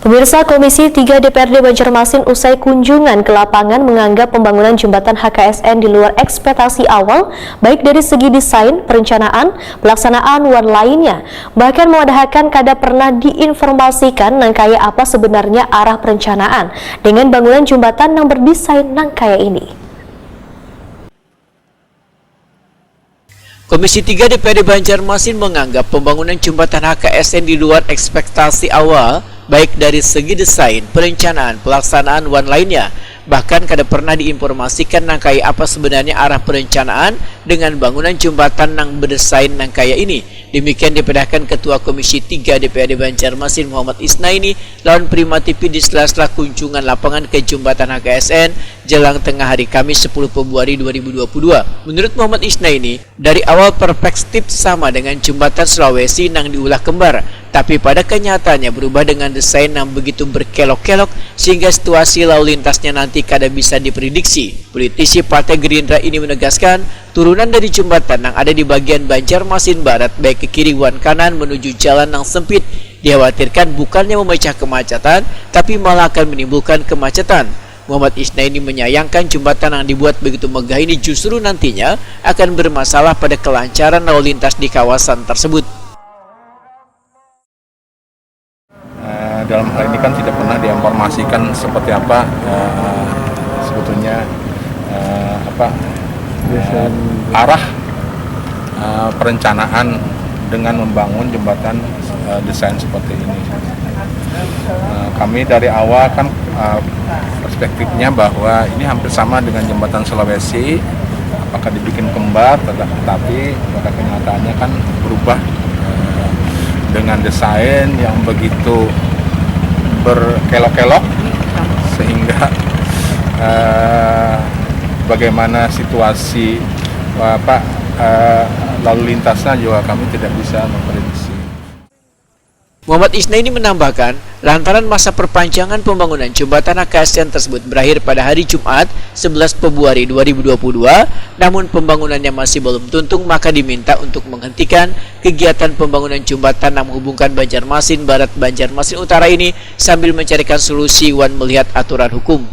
Pemirsa, Komisi 3 DPRD Banjarmasin usai kunjungan ke lapangan menganggap pembangunan jembatan HKSN di luar ekspektasi awal, baik dari segi desain, perencanaan, pelaksanaan, dan lainnya. Bahkan mewadahakan kada pernah diinformasikan nangkaya apa sebenarnya arah perencanaan dengan bangunan jembatan yang berdesain nangkaya ini. Komisi 3 DPRD Banjarmasin menganggap pembangunan jembatan HKSN di luar ekspektasi awal, baik dari segi desain, perencanaan, pelaksanaan, dan lainnya. Bahkan kada pernah diinformasikan nangkai apa sebenarnya arah perencanaan dengan bangunan jembatan yang berdesain nangkaya ini. Demikian dipedahkan Ketua Komisi 3 DPRD Banjarmasin Muhammad Isnaini lawan Prima TV di sela-sela kunjungan lapangan ke jembatan HKSN jelang tengah hari Kamis 10 Februari 2022. Menurut Muhammad Isnaini, dari awal perspektif sama dengan jembatan Sulawesi yang diulah kembar, tapi pada kenyataannya berubah dengan desain yang begitu berkelok-kelok sehingga situasi lalu lintasnya nanti kada bisa diprediksi. Politisi Partai Gerindra ini menegaskan turunan dari jembatan yang ada di bagian Banjarmasin Barat baik ke kiri dan kanan menuju jalan yang sempit dikhawatirkan bukannya memecah kemacetan tapi malah akan menimbulkan kemacetan. Muhammad Isnaini menyayangkan jembatan yang dibuat begitu megah ini justru nantinya akan bermasalah pada kelancaran lalu lintas di kawasan tersebut. Dalam hal ini kan tidak pernah diinformasikan seperti apa sebetulnya arah perencanaan dengan membangun jembatan desain seperti ini. Kami dari awal kan perspektifnya bahwa ini hampir sama dengan jembatan Sulawesi, apakah dibikin kembar, tetapi pada kenyataannya kan berubah dengan desain yang begitu berkelok-kelok sehingga bagaimana situasi lalu lintasnya juga kami tidak bisa memprediksi. Muhammad Isnaini menambahkan, lantaran masa perpanjangan pembangunan jembatan HKSN tersebut berakhir pada hari Jumat 11 Februari 2022, namun pembangunannya masih belum tuntung, maka diminta untuk menghentikan kegiatan pembangunan jembatan yang menghubungkan Banjarmasin Barat Banjarmasin Utara ini sambil mencarikan solusi dan melihat aturan hukum.